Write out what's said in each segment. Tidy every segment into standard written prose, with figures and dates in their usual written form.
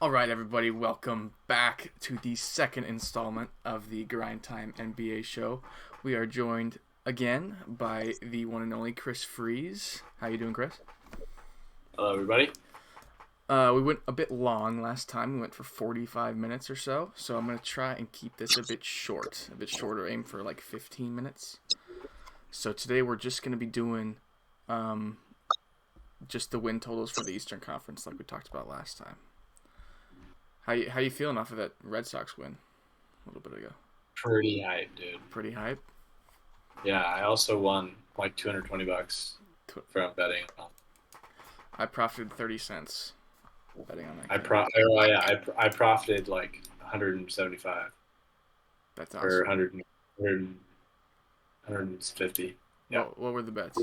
All right, everybody, welcome back to the second installment of the Grind Time NBA show. We are joined again by the one and only Chris Freeze. How you doing, Chris? Hello, everybody. We went a bit long last time. We went for 45 minutes or so I'm going to try and keep this a bit shorter, aim for like 15 minutes. So today we're just going to be doing just the win totals for the Eastern Conference like we talked about last time. How you feeling off of that Red Sox win a little bit ago? Pretty hype, dude. Pretty hype. Yeah, I also won like $220 from betting. I profited 30 cents betting on that I game. I profited like 175 That's or awesome. 150. Yeah. What were the bets?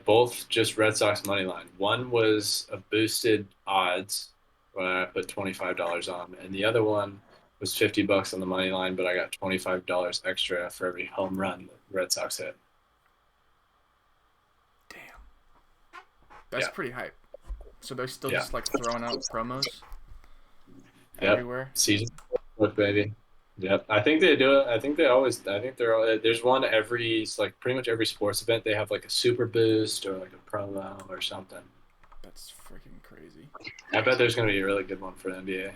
Both just Red Sox money line. One was a boosted odds when I put $25 on, and the other one was $50 on the money line, but I got $25 extra for every home run the Red Sox hit. Damn, that's Yeah. pretty hype. So they're still Yeah. just like throwing out promos Yep. everywhere. Season book, baby. Yep. I think they do it. I think they always. I think there's one every. It's like pretty much every sports event. They have like a super boost or like a promo or something. That's freaking crazy. I bet there's gonna be a really good one for the NBA.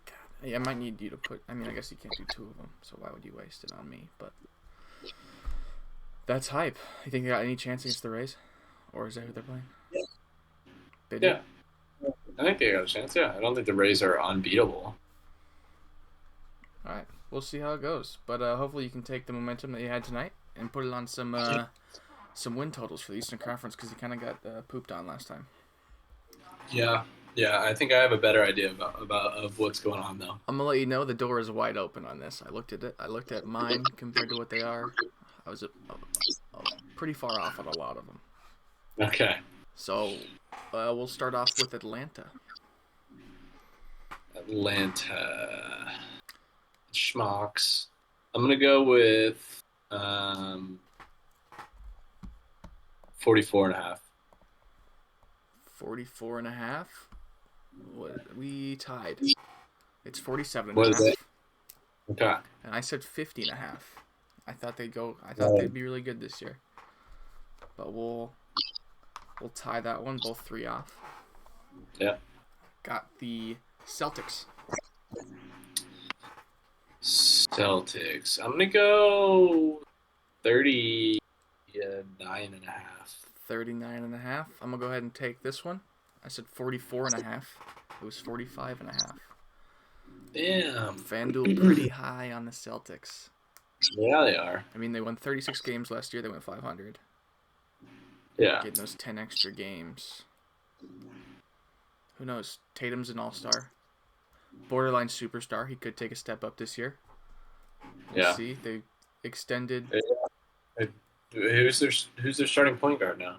God, I might need you to put. I mean, I guess you can't do two of them, so why would you waste it on me? But that's hype. You think they got any chance against the Rays, or is that who they're playing? Yeah. They do. Yeah. I think they got a chance. Yeah. I don't think the Rays are unbeatable. All right, we'll see how it goes. But hopefully you can take the momentum that you had tonight and put it on some win totals for the Eastern Conference because you kind of got pooped on last time. Yeah. Yeah. I think I have a better idea about of what's going on though. I'm gonna let you know the door is wide open on this. I looked at it. I looked at mine compared to what they are. I was pretty far off on a lot of them. Okay. So we'll start off with Atlanta. Atlanta. Schmucks. I'm gonna go with 44 and a half. 44 and a half. We tied. It's 47 and What a is it? half. Okay. And I said 50 and a half. I thought Um, they'd be really good this year. But we'll tie that one, both three off. yeah. Got the Celtics. Celtics. I'm gonna go 39 and a half. 39 and a half. I'm going to go ahead and take this one. I said 44 and a half. It was 45 and a half. Damn. FanDuel pretty high on the Celtics. Yeah, they are. I mean, they won 36 games last year. They went 500. Yeah. Getting those 10 extra games. Who knows? Tatum's an all-star. Borderline superstar. He could take a step up this year. We'll Yeah. see. They extended. Who's their starting point guard now?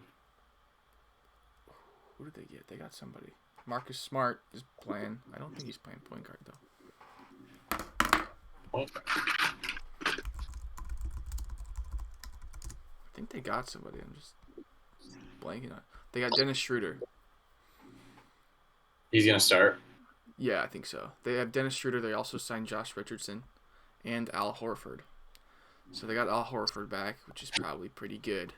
Who did they get? They got somebody. Marcus Smart is playing. I don't think he's playing point guard, though. Point guard. I think they got somebody. I'm just blanking on. They got Dennis Schroeder. He's gonna start. Yeah, I think so. They have Dennis Schroeder. They also signed Josh Richardson and Al Horford. So they got Al Horford back, which is probably pretty good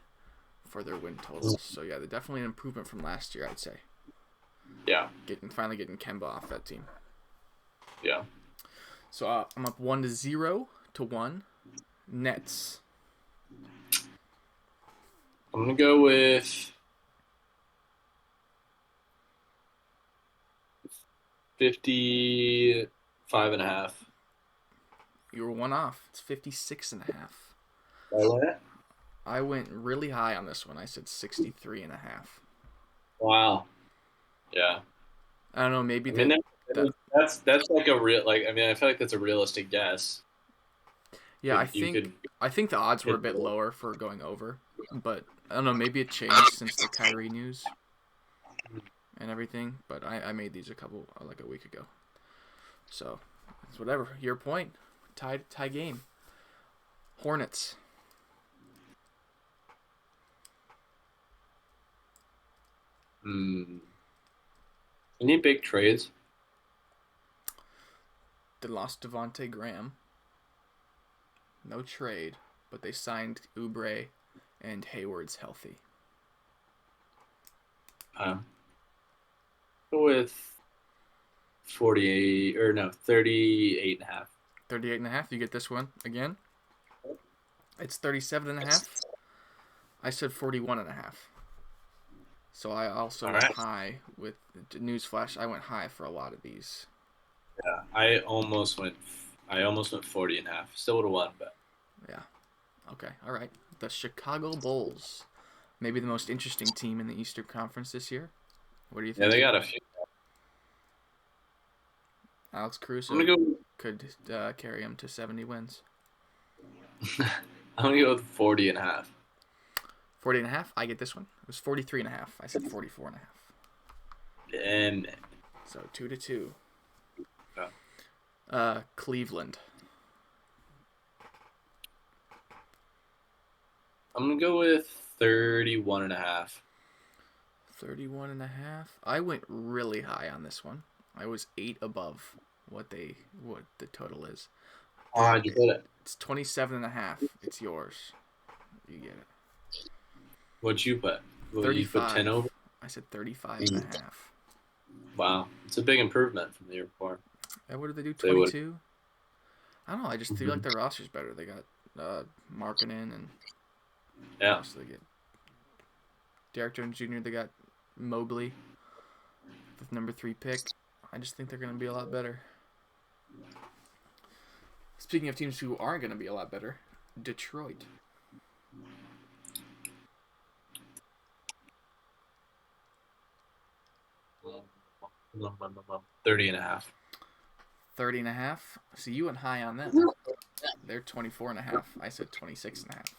for their win totals. So yeah, they're definitely an improvement from last year, I'd say. Yeah. Finally getting Kemba off that team. Yeah. So I'm up 1-0 to 1. Nets. I'm gonna go with 55 and a half. You were one off. It's 56 and a half. What? I went really high on this one. I said 63 and a half. Wow. Yeah. I don't know. Maybe I mean, that that's like a real like. I mean, I feel like that's a realistic guess. yeah. You could. I think the odds were a bit lower for going over, but I don't know. Maybe it changed since the Kyrie news and everything. But I made these like a week ago. So it's whatever. Your point. Tie game. Hornets. Hmm. Any big trades? They lost Devontae Graham. No trade, but they signed Oubre, and Hayward's healthy. Go with 48 or no 38 and a half. 38 and a half. You get this one again. It's 37 and a half. I said 41 and a half. So I also went high with newsflash. I went high for a lot of these. Yeah, I almost went 40 and a half. Still would have won, but yeah. Okay. All right. The Chicago Bulls, maybe the most interesting team in the Eastern Conference this year. What do you think? Yeah, they got a few. Alex Caruso could carry him to 70 wins. I'm going to go with 40 and a half. 40 and a half? I get this one. It was 43 and a half. I said 44 and a half. And so 2-2. Yeah. Cleveland. I'm going to go with 31 and a half. 31 and a half. I went really high on this one. I was 8 above what the total is. How'd you put it? It's 27 and a half. It's yours. You get it. What'd you put? 35. You put 10 over? I said 35 and a half. Wow. It's a big improvement from the year before. And what did they do? 22? I don't know. I just feel like their roster's better. They got Markkanen and yeah. What else did they get? Derek Jones Jr. They got Mobley with number 3 pick. I just think they're going to be a lot better. Speaking of teams who aren't going to be a lot better, Detroit. Mm, 30 and a half. 30 and a half. So you went high on them. They're 24 and a half. I said 26 and a half.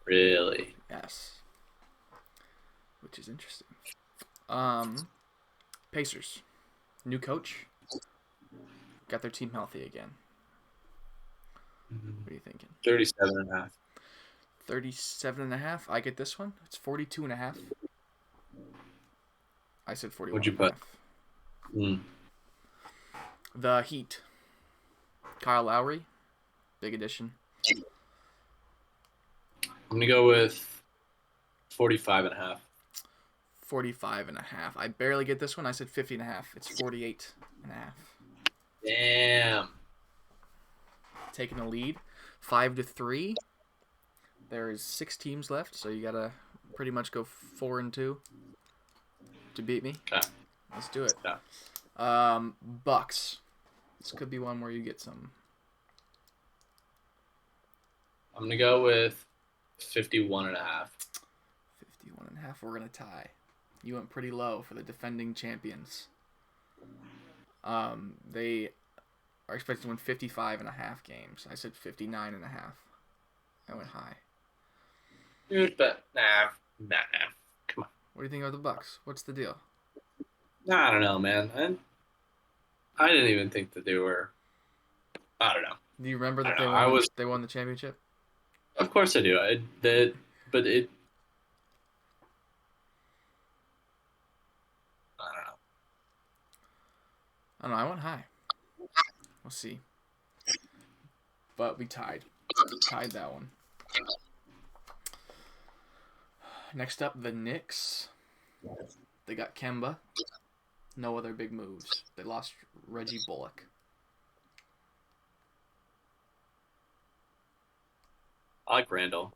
Really? Yes. Which is interesting. Pacers. New coach. Got their team healthy again. What are you thinking? 37 and a half. 37 and a half. I get this one. It's 42 and a half. I said 41. What'd you put? The Heat. Kyle Lowry. Big addition. I'm going to go with 45 and a half. 45 and a half. I barely get this one. I said 50 and a half. It's 48 and a half. Damn. Taking the lead. 5-3. There's 6 teams left, so you got to pretty much go 4-2 to beat me. Okay. Let's do it. Yeah. Bucks. This could be one where you get some. I'm going to go with 51 and a half. 51 and a half. We're going to tie. You went pretty low for the defending champions. They are expected to win 55 and a half games. I said 59 and a half. I went high. Dude, but nah. Come on. What do you think of the Bucks? What's the deal? Nah, I don't know, man. I didn't even think that they were. I don't know. Do you remember that they won the championship? Of course I do. I don't know. I went high. We'll see. But we tied. Tied that one. Next up, the Knicks. They got Kemba. No other big moves. They lost Reggie Bullock. I like Randall.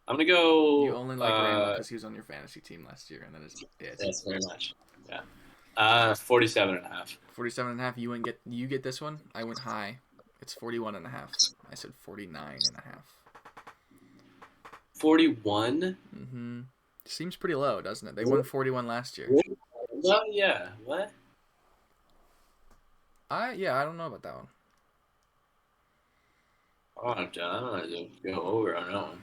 I'm going to go... You only like Randall because he was on your fantasy team last year, and that is it. Yes, very much. Yeah. 47 and a half. 47 and a half. You get this one? I went high. It's 41 and a half. I said 49 and a half. 41? Mm-hmm. Seems pretty low, doesn't it? They won 41 last year. Well, yeah. What? I don't know about that one. I don't know to go over on that one.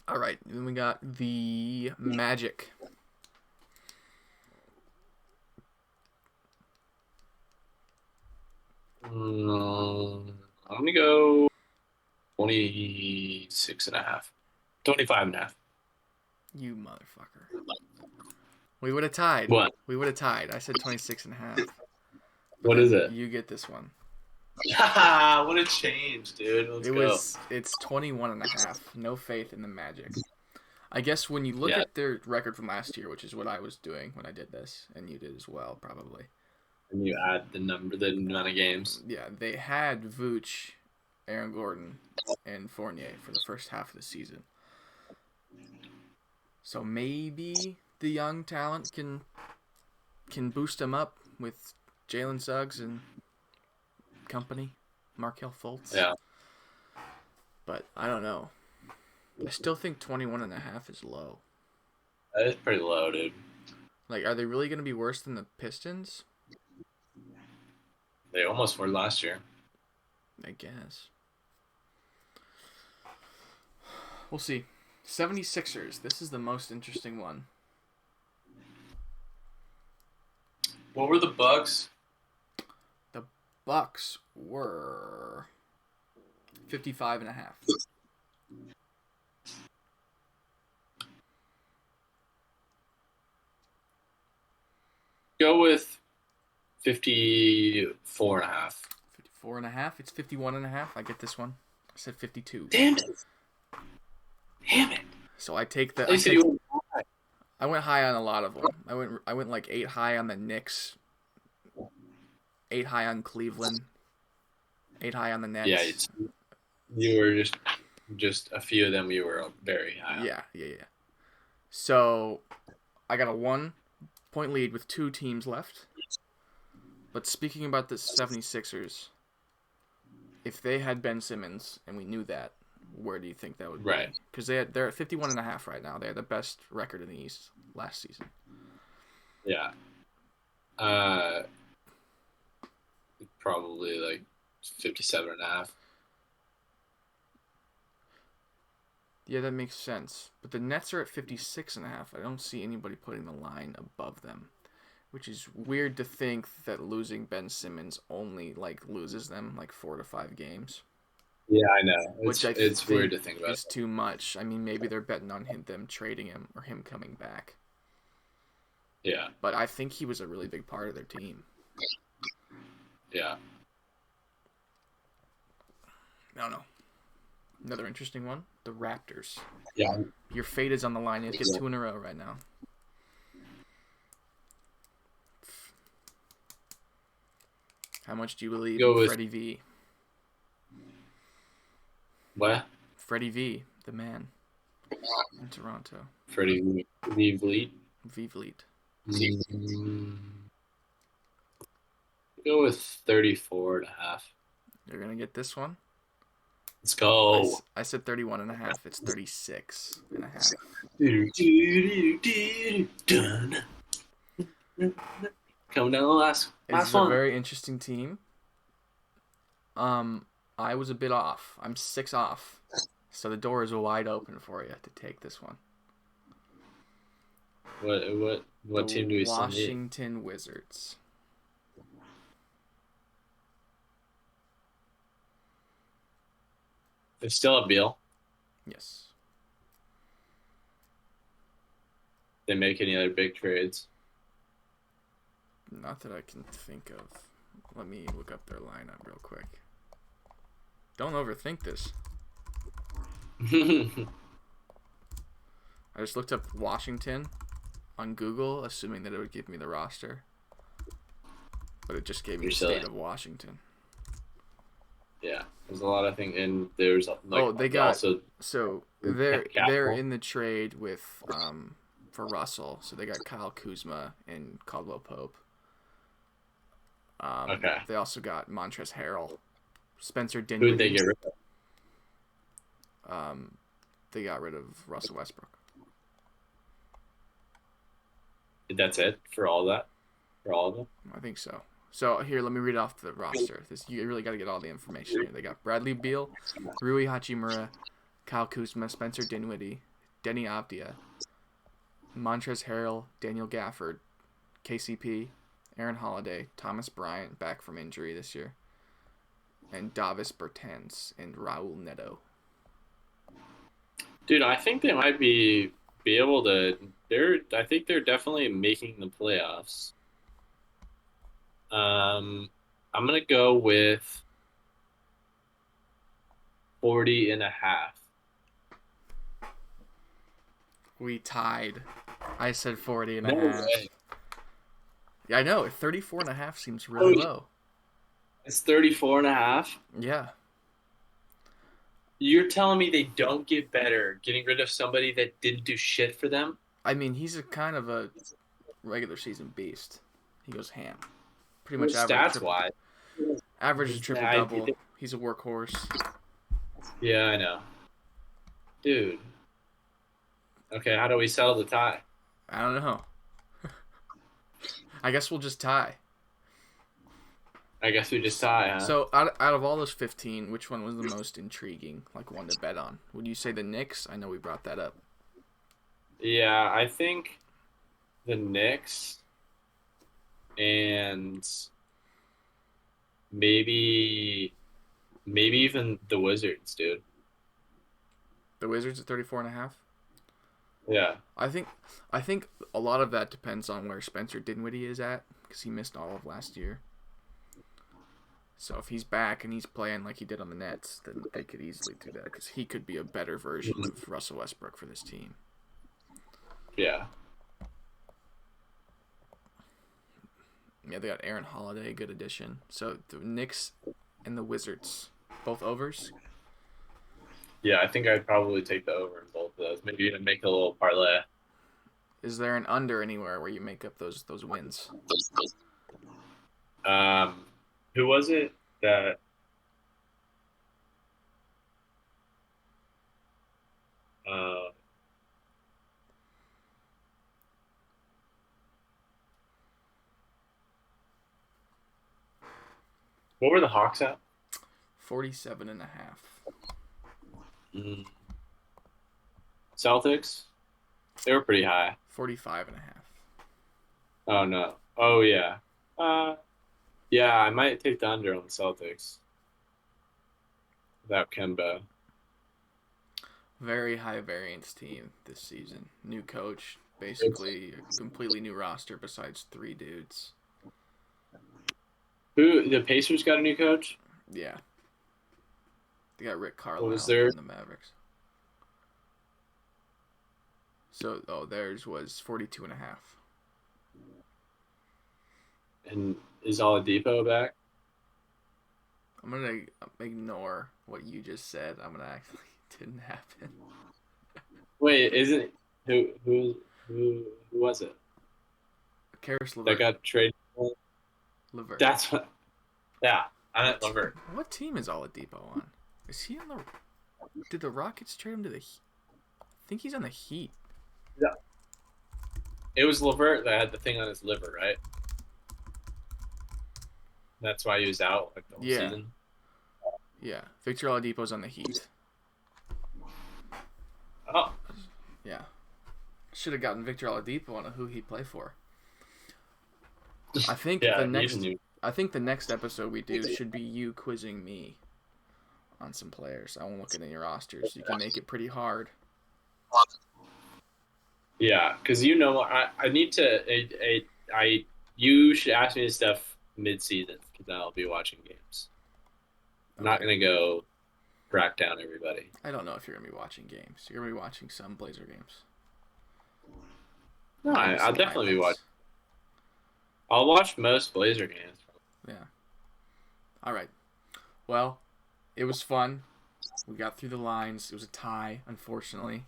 All right, then we got the Magic. I'm going to go 26 and a half. 25 and a half. You motherfucker. We would have tied. What? We would have tied. I said 26.5. But What then is it? You get this one. What a change, dude. Let's go. It's 21.5. No faith in the Magic. I guess when you look Yeah. at their record from last year, which is what I was doing when I did this, and you did as well, probably. And you add the amount of games. Yeah, they had Vooch, Aaron Gordon, and Fournier for the first half of the season. So maybe the young talent can boost them up with Jalen Suggs and company, Markelle Fultz. Yeah. But I don't know. I still think 21.5 is low. That is pretty low, dude. Like, are they really going to be worse than the Pistons? They almost were last year. I guess. We'll see. 76ers. This is the most interesting one. What were the Bucks? The Bucks were 55.5. Go with 54.5. 54.5. It's 51.5. I get this one. I said 52. Damn it. So I take the. I went high on a lot of them. I went like 8 high on the Knicks, 8 high on Cleveland, 8 high on the Nets. Yeah, you were just a few of them you were very high on. Yeah. So I got a 1-point lead with 2 teams left. But speaking about the 76ers, if they had Ben Simmons, and we knew that, where do you think that would be? Right. Because they're at 51.5 right now. They had the best record in the East last season. Yeah. Probably like 57.5. Yeah, that makes sense. But the Nets are at 56.5. I don't see anybody putting the line above them, which is weird to think that losing Ben Simmons only loses them 4 to 5 games. Yeah, I know. It's weird to think about. It's too much. I mean, maybe they're betting on them trading him or him coming back. Yeah. But I think he was a really big part of their team. Yeah. I don't know. Another interesting one, the Raptors. Yeah. Your fate is on the line. You get 2 in a row right now. How much do you believe in Freddie V? What? Freddie V, the man in Toronto. Freddie V. Vliet. Go with 34.5. You're gonna get this one. Let's go. I said 31.5. It's 36.5. Coming down the last It's one. a very interesting team. I was a bit off. I'm 6 off. So the door is wide open for you to take this one. What team do we still need? Washington Wizards. They still have Beal. Yes. They make any other big trades? Not that I can think of. Let me look up their lineup real quick. Don't overthink this. I just looked up Washington on Google, assuming that it would give me the roster. But it just gave me the state of Washington. Yeah, there's a lot of things, and there's they got also, so they're in the trade with for Russell, so they got Kyle Kuzma and Caldwell Pope. Okay. They also got Montrezl Harrell, Spencer Who Dinwiddie. did they get rid of? They got rid of Russell Westbrook. That's it for all that? For all of them? I think so. So here, let me read off the roster. You really got to get all the information here. They got Bradley Beal, Rui Hachimura, Kyle Kuzma, Spencer Dinwiddie, Denny Avdia, Montrezl Harrell, Daniel Gafford, KCP, Aaron Holiday, Thomas Bryant back from injury this year, and Davis Bertans and Raul Neto. Dude, I think they might be be able to. I think they're definitely making the playoffs. I'm gonna go with 40.5. We tied. I said 40 and a No half. way. Yeah, I know. 34 and a half seems really Oh, low. it's 34.5. Yeah. You're telling me they don't get better getting rid of somebody that didn't do shit for them? I mean, he's a kind of a regular season beast. He goes ham. Pretty much Stats wise. average triple double. He's a workhorse. Yeah, I know. Dude. Okay, how do we sell the tie? I don't know. I guess we'll just tie. I guess we just tie, huh? So out of all those 15, which one was the most intriguing, like one to bet on? Would you say the Knicks? I know we brought that up. Yeah, I think the Knicks and maybe even the Wizards, dude. The Wizards at 34 and a half? Yeah. I think a lot of that depends on where Spencer Dinwiddie is at because he missed all of last year. So if he's back and he's playing like he did on the Nets, then they could easily do that because he could be a better version of Russell Westbrook for this team. Yeah. Yeah, they got Aaron Holiday, good addition. So the Knicks and the Wizards, both overs. Yeah, I think I'd probably take the over in both of those. Maybe even make a little parlay. Is there an under anywhere where you make up those wins? Um, who was it that? Uh, what were the Hawks at? 47 and a half. Mm. Celtics. They were pretty high. 45 and a half. Oh no. Oh yeah. Yeah, I might take the under on the Celtics without Kemba. Very high variance team this season. New coach, basically a completely new roster besides 3 dudes. Who the Pacers got a new coach? Yeah. They got Rick What Carlisle was there? from the Mavericks. So, theirs was 42 and a half. And is Oladipo back? I'm going to ignore what you just said. I'm going to act like it didn't happen. Wait, isn't who was it Karis that LeVert. got traded? LeVert. That's what. Yeah, I meant LeVert. What team is Oladipo on? Is he on the... Did the Rockets trade him to the Heat? I think he's on the Heat. Yeah. It was LeVert that had the thing on his liver, right? That's why he was out like the whole season. Yeah. Victor Oladipo's on the Heat. Oh. Yeah. Should have gotten Victor Oladipo on who he play for. I think I think the next episode we do should be you quizzing me on some players. I won't look at any rosters. You can make it pretty hard. Yeah, because I need to you should ask me this stuff mid-season because I'll be watching games. I'm not gonna go crack down everybody. I don't know if you're gonna be watching games. You're gonna be watching some Blazer games. No, I'll definitely be watching. I'll watch most Blazer games. Yeah. All right. Well, it was fun. We got through the lines. It was a tie, unfortunately.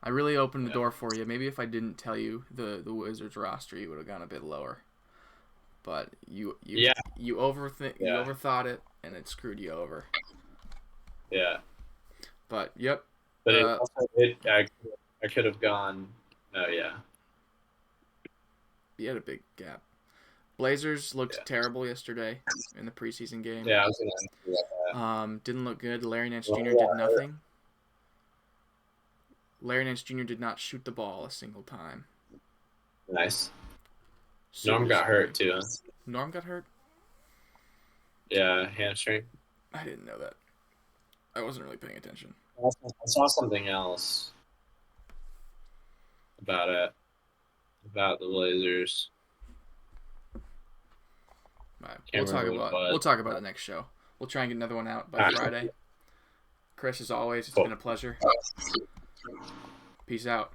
I really opened the door for you. Maybe if I didn't tell you the Wizards roster, you would have gone a bit lower. But you overthought it, and it screwed you over. Yeah. But yep. But I could have gone. Oh yeah. You had a big gap. Blazers looked terrible yesterday in the preseason game. Yeah, I was gonna ask about that. Didn't look good. Larry Nance Jr. did nothing. Larry Nance Jr. did not shoot the ball a single time. Nice. Norm got hurt too, huh? Norm got hurt? Yeah, hamstring. I didn't know that. I wasn't really paying attention. I saw something else. about it. About the Blazers. All right. Can't remember what it was. We'll talk about it next show. We'll try and get another one out by Friday. Chris, as always, it's been a pleasure. Peace out.